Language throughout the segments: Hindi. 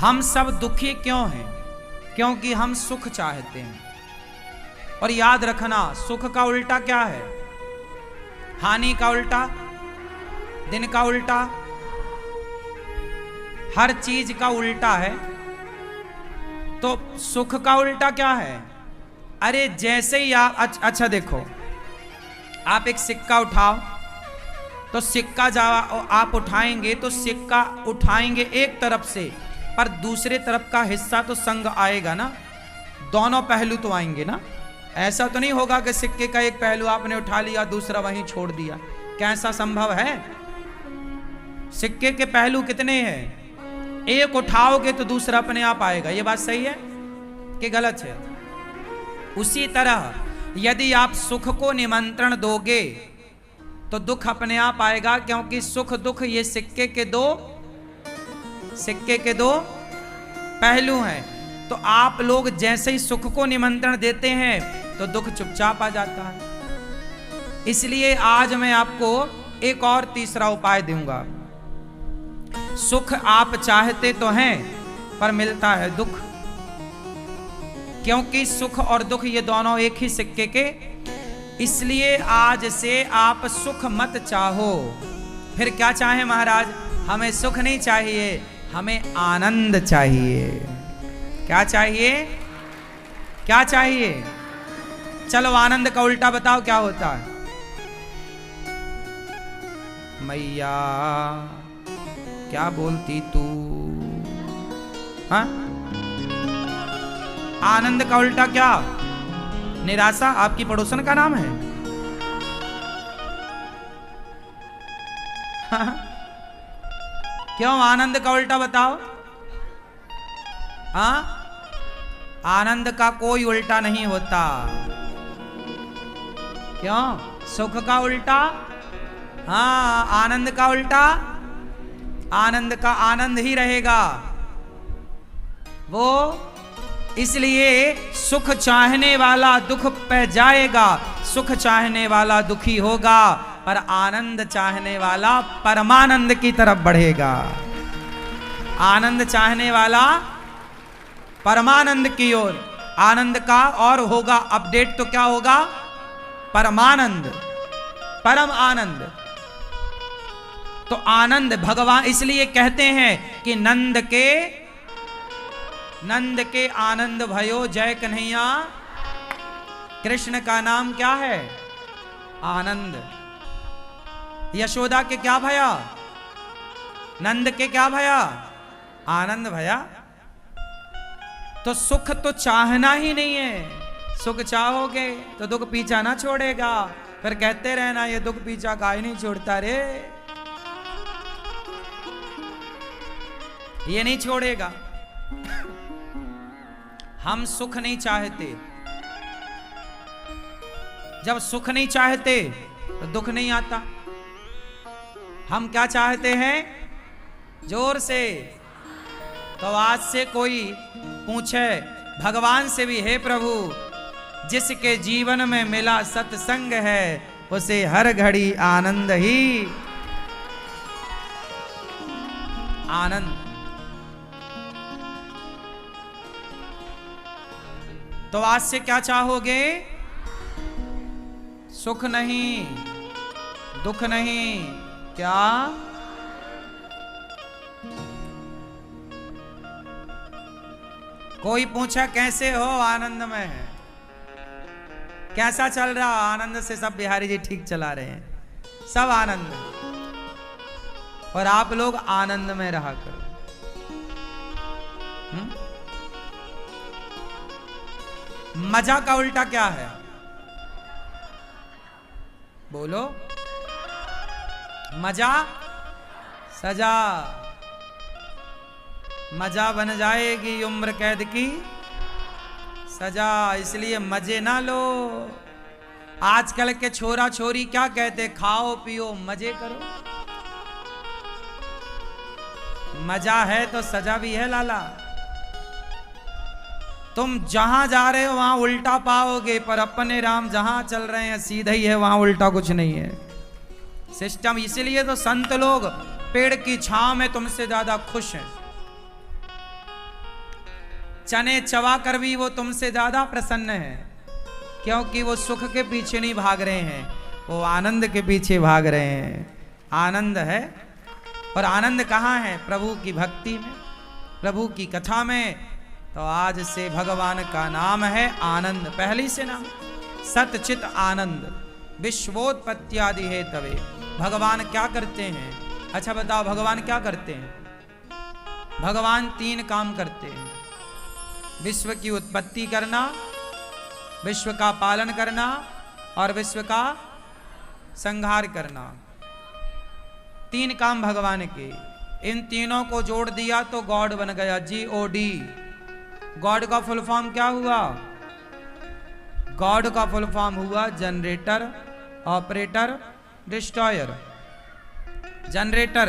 हम सब दुखी क्यों हैं? क्योंकि हम सुख चाहते हैं। और याद रखना, सुख का उल्टा क्या है? हानि का उल्टा, दिन का उल्टा, हर चीज का उल्टा है। तो सुख का उल्टा क्या है? अरे जैसे ही आप अच्छा देखो, आप एक सिक्का उठाओ तो सिक्का आप उठाएंगे तो सिक्का उठाएंगे एक तरफ से, पर दूसरे तरफ का हिस्सा तो संग आएगा ना, दोनों पहलू तो आएंगे ना। ऐसा तो नहीं होगा कि सिक्के का एक पहलू आपने उठा लिया दूसरा वहीं छोड़ दिया। क्या ऐसा संभव है? सिक्के के पहलू कितने हैं? एक उठाओगे तो दूसरा अपने आप आएगा। ये बात सही है कि गलत है? उसी तरह यदि आप सुख को निमंत्रण दोगे तो दुख अपने आप आएगा, क्योंकि सुख दुख ये सिक्के के दो पहलू हैं। तो आप लोग जैसे ही सुख को निमंत्रण देते हैं तो दुख चुपचाप आ जाता है। इसलिए आज मैं आपको एक और तीसरा उपाय दूंगा। सुख आप चाहते तो हैं पर मिलता है दुख, क्योंकि सुख और दुख ये दोनों एक ही सिक्के के। इसलिए आज से आप सुख मत चाहो। फिर क्या चाहे महाराज? हमें सुख नहीं चाहिए, हमें आनंद चाहिए। क्या चाहिए? क्या चाहिए? चलो आनंद का उल्टा बताओ क्या होता है? मैया क्या बोलती तू? हाँ, आनंद का उल्टा क्या? निराशा। आपकी पड़ोसन का नाम है? हाँ? क्यों? आनंद का उल्टा बताओ। हाँ, आनंद का कोई उल्टा नहीं होता। क्यों? सुख का उल्टा? हाँ, आनंद का उल्टा? आनंद का आनंद ही रहेगा वो। इसलिए सुख चाहने वाला दुख पे जाएगा, सुख चाहने वाला दुखी होगा, पर आनंद चाहने वाला परमानंद की तरफ बढ़ेगा। आनंद चाहने वाला परमानंद की ओर, आनंद का और होगा अपडेट तो क्या होगा? परमानंद, परम आनंद। तो आनंद भगवान इसलिए कहते हैं कि नंद के आनंद भयो जय कन्हैया। कृष्ण का नाम क्या है? आनंद। यशोदा के क्या भया? नंद के क्या भया? आनंद भया। तो सुख तो चाहना ही नहीं है। सुख चाहोगे तो दुख पीछा ना छोड़ेगा। फिर कहते रहना ये दुख पीछा काहे नहीं छोड़ता रे। ये नहीं छोड़ेगा। हम सुख नहीं चाहते। जब सुख नहीं चाहते तो दुख नहीं आता। हम क्या चाहते हैं? जोर से। तो आज से कोई पूछे भगवान से भी, हे प्रभु, जिसके जीवन में मिला सत्संग है उसे हर घड़ी आनंद ही आनंद। तो आज से क्या चाहोगे? सुख नहीं, दुख नहीं, क्या? कोई पूछा कैसे हो? आनंद में है। कैसा चल रहा? आनंद से। सब बिहारी जी ठीक चला रहे हैं, सब आनंद। और आप लोग आनंद में रहा करो। मजा का उल्टा क्या है? बोलो। मजा सजा। मजा बन जाएगी उम्र कैद की सजा। इसलिए मजे ना लो। आजकल के छोरा छोरी क्या कहते? खाओ पियो मजे करो। मजा है तो सजा भी है लाला। तुम जहां जा रहे हो वहां उल्टा पाओगे, पर अपने राम जहां चल रहे हैं सीधा ही है, वहां उल्टा कुछ नहीं है सिस्टम। इसीलिए तो संत लोग पेड़ की छांव में तुमसे ज्यादा खुश हैं। चने चबा कर भी वो तुमसे ज्यादा प्रसन्न है, क्योंकि वो सुख के पीछे नहीं भाग रहे हैं, वो आनंद के पीछे भाग रहे हैं। आनंद है, और आनंद कहाँ है? प्रभु की भक्ति में, प्रभु की कथा में। तो आज से भगवान का नाम है आनंद, पहली से नाम सतचित आनंद विश्वोत्पत्त्यादि है तवे। भगवान क्या करते हैं? अच्छा बताओ, भगवान क्या करते हैं? भगवान 3 काम करते हैं, विश्व की उत्पत्ति करना, विश्व का पालन करना और विश्व का संहार करना। 3 काम भगवान के। इन तीनों को जोड़ दिया तो गॉड बन गया, GOD। गॉड का फुल फॉर्म क्या हुआ? गॉड का फुल फॉर्म हुआ generator, operator, destroyer. Generator,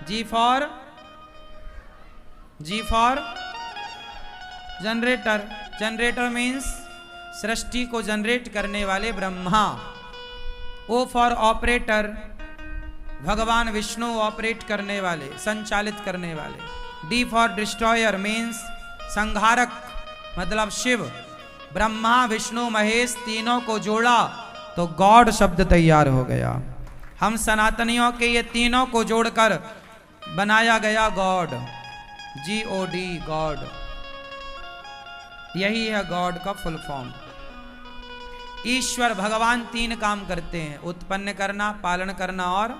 G for generator. Generator means सृष्टि को जनरेट करने वाले ब्रह्मा। O फॉर ऑपरेटर, भगवान विष्णु ऑपरेट करने वाले, संचालित करने वाले। D फॉर डिस्ट्रॉयर मीन्स संहारक, मतलब शिव। ब्रह्मा विष्णु महेश तीनों को जोड़ा तो गॉड शब्द तैयार हो गया। हम सनातनियों के ये तीनों को जोड़कर बनाया गया गॉड, GOD, गॉड। यही है गॉड का फुल फॉर्म। ईश्वर भगवान 3 काम करते हैं, उत्पन्न करना, पालन करना और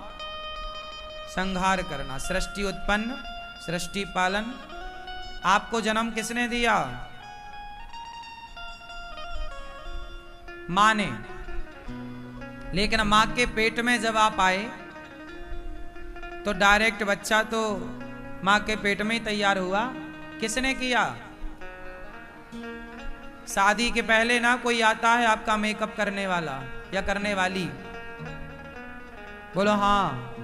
संहार करना। सृष्टि उत्पन्न, सृष्टि पालन। आपको जन्म किसने दिया? मां ने। लेकिन मां के पेट में जब आप आए तो डायरेक्ट बच्चा तो मां के पेट में ही तैयार हुआ। किसने किया? शादी के पहले ना कोई आता है आपका मेकअप करने वाला या करने वाली? बोलो हाँ।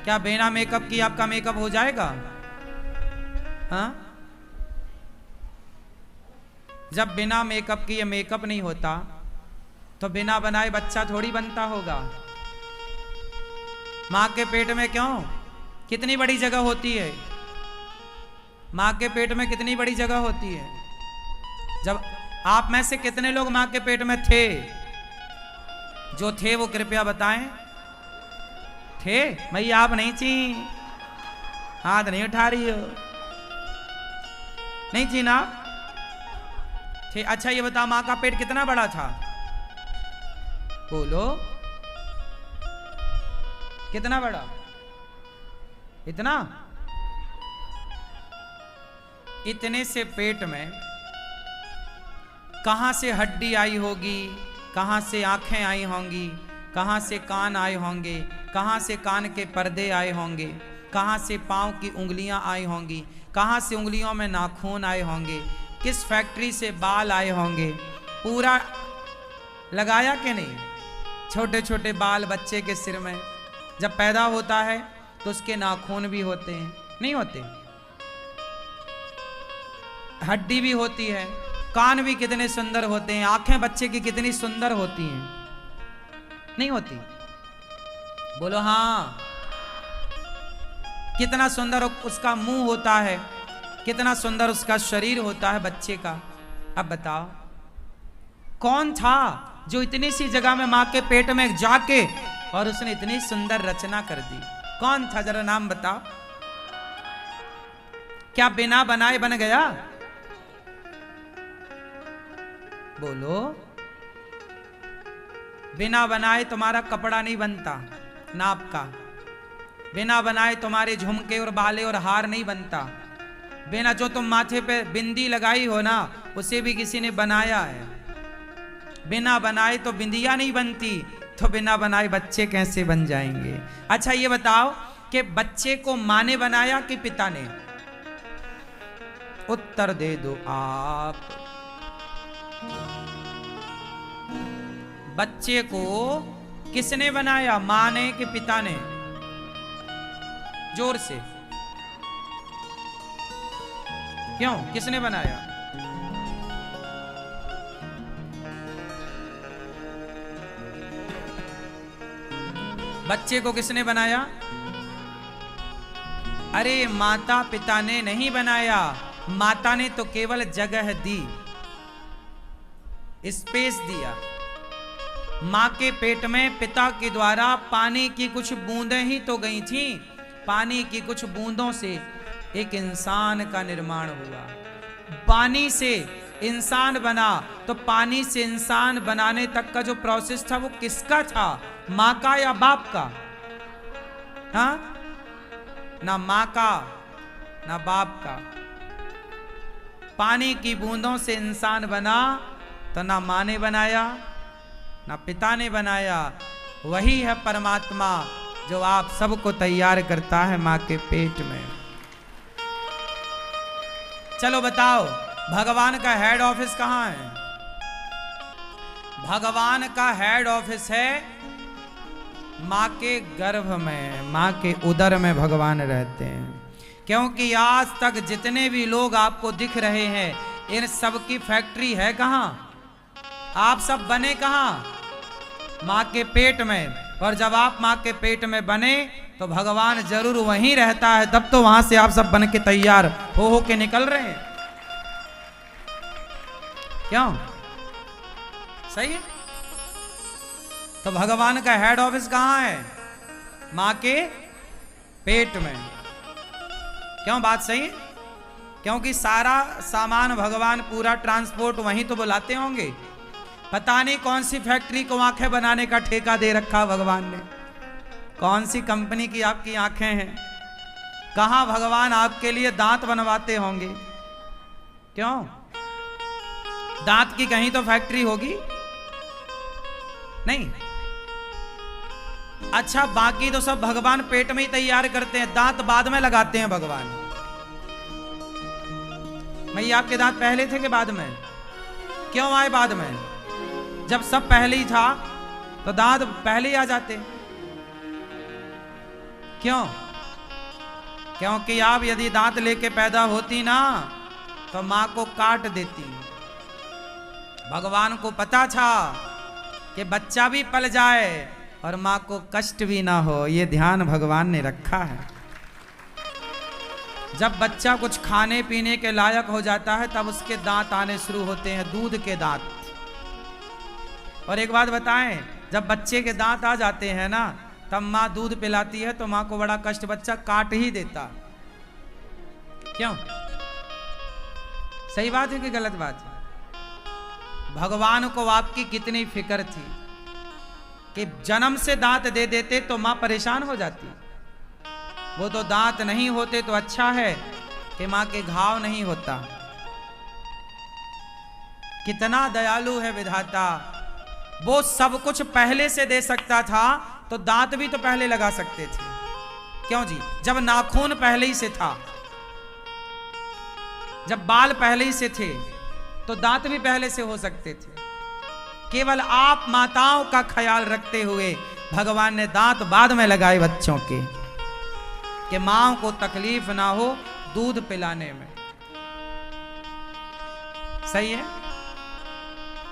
क्या बिना मेकअप की आपका मेकअप हो जाएगा? हाँ? जब बिना मेकअप की ये मेकअप नहीं होता तो बिना बनाए बच्चा थोड़ी बनता होगा। मां के पेट में क्यों? कितनी बड़ी जगह होती है मां के पेट में, कितनी बड़ी जगह होती है। जब आप में से कितने लोग मां के पेट में थे? जो थे वो कृपया बताएं। थे? भैया आप नहीं थी, हाथ नहीं उठा रही हो। नहीं थी ना? थे। अच्छा ये बता, मां का पेट कितना बड़ा था? बोलो, कितना बड़ा? इतना? इतने से पेट में कहां से हड्डी आई होगी, कहां से आंखें आई होंगी, कहां से कान आए होंगे, कहां से कान के पर्दे आए होंगे, कहां से पांव की उंगलियां आई होंगी, कहां से उंगलियों में नाखून आए होंगे, किस फैक्ट्री से बाल आए होंगे। पूरा लगाया कि नहीं? छोटे छोटे बाल बच्चे के सिर में जब पैदा होता है तो उसके नाखून भी होते हैं, नहीं होते? हड्डी भी होती है, कान भी कितने सुंदर होते हैं, आंखें बच्चे की कितनी सुंदर होती हैं, नहीं होती? बोलो हाँ। कितना सुंदर उसका मुंह होता है, कितना सुंदर उसका शरीर होता है बच्चे का। अब बताओ कौन था जो इतनी सी जगह में मां के पेट में जाके और उसने इतनी सुंदर रचना कर दी? कौन था? जरा नाम बताओ। क्या बिना बनाए बन गया? बोलो। बिना बनाए तुम्हारा कपड़ा नहीं बनता नाप का, बिना बनाए तुम्हारे झुमके और बाले और हार नहीं बनता, बिना जो तुम माथे पे बिंदी लगाई हो ना उसे भी किसी ने बनाया है। बिना बनाए तो बिंदिया नहीं बनती, तो बिना बनाए बच्चे कैसे बन जाएंगे? अच्छा ये बताओ कि बच्चे को माँ ने बनाया कि पिता ने? उत्तर दे दो आप। बच्चे को किसने बनाया, माँ ने कि पिता ने? जोर से क्यों? किसने बनाया? बच्चे को किसने बनाया? अरे माता पिता ने नहीं बनाया, माता ने तो केवल जगह दी, स्पेस दिया। मां के पेट में पिता के द्वारा पानी की कुछ बूंदें ही तो गई थी, पानी की कुछ बूंदों से एक इंसान का निर्माण हुआ। पानी से इंसान बना, तो पानी से इंसान बनाने तक का जो प्रोसेस था वो किसका था, मां का या बाप का? हाँ, ना मां का ना बाप का। पानी की बूंदों से इंसान बना तो ना मां ने बनाया ना पिता ने बनाया। वही है परमात्मा जो आप सबको तैयार करता है मां के पेट में। चलो बताओ, भगवान का हेड ऑफिस कहां है? भगवान का हेड ऑफिस है मां के गर्भ में, मां के उदर में भगवान रहते हैं। क्योंकि आज तक जितने भी लोग आपको दिख रहे हैं, इन सब की फैक्ट्री है कहां? आप सब बने कहां? मां के पेट में। और जब आप मां के पेट में बने तो भगवान जरूर वहीं रहता है, तब तो वहां से आप सब बन के तैयार हो के निकल रहे हैं। क्यों? सही है? तो भगवान का हेड ऑफिस कहां है? मां के पेट में। क्यों? बात सही है? क्योंकि सारा सामान भगवान, पूरा ट्रांसपोर्ट वहीं तो बुलाते होंगे। पता नहीं कौन सी फैक्ट्री को आंखें बनाने का ठेका दे रखा भगवान ने, कौन सी कंपनी की आपकी आंखें हैं, कहां भगवान आपके लिए दांत बनवाते होंगे। क्यों? दांत की कहीं तो फैक्ट्री होगी नहीं? अच्छा, बाकी तो सब भगवान पेट में ही तैयार करते हैं, दांत बाद में लगाते हैं भगवान। भैया आपके दांत पहले थे कि बाद में? क्यों आए बाद में? जब सब पहले ही था तो दांत पहले ही आ जाते। क्यों? क्योंकि आप यदि दांत लेके पैदा होती ना तो मां को काट देती। भगवान को पता था कि बच्चा भी पल जाए और मां को कष्ट भी ना हो, ये ध्यान भगवान ने रखा है। जब बच्चा कुछ खाने पीने के लायक हो जाता है तब उसके दांत आने शुरू होते हैं, दूध के दांत। और एक बात बताएं, जब बच्चे के दांत आ जाते हैं ना तब मां दूध पिलाती है तो मां को बड़ा कष्ट, बच्चा काट ही देता। क्यों? सही बात है कि गलत बात है? भगवान को आपकी कितनी फिक्र थी कि जन्म से दांत दे देते तो मां परेशान हो जाती। वो तो दांत नहीं होते तो अच्छा है कि मां के घाव नहीं होता। कितना दयालु है विधाता, वो सब कुछ पहले से दे सकता था तो दांत भी तो पहले लगा सकते थे। क्यों जी? जब नाखून पहले ही से था, जब बाल पहले ही से थे तो दांत भी पहले से हो सकते थे। केवल आप माताओं का ख्याल रखते हुए भगवान ने दांत बाद में लगाए बच्चों के, कि मां को तकलीफ ना हो दूध पिलाने में। सही है?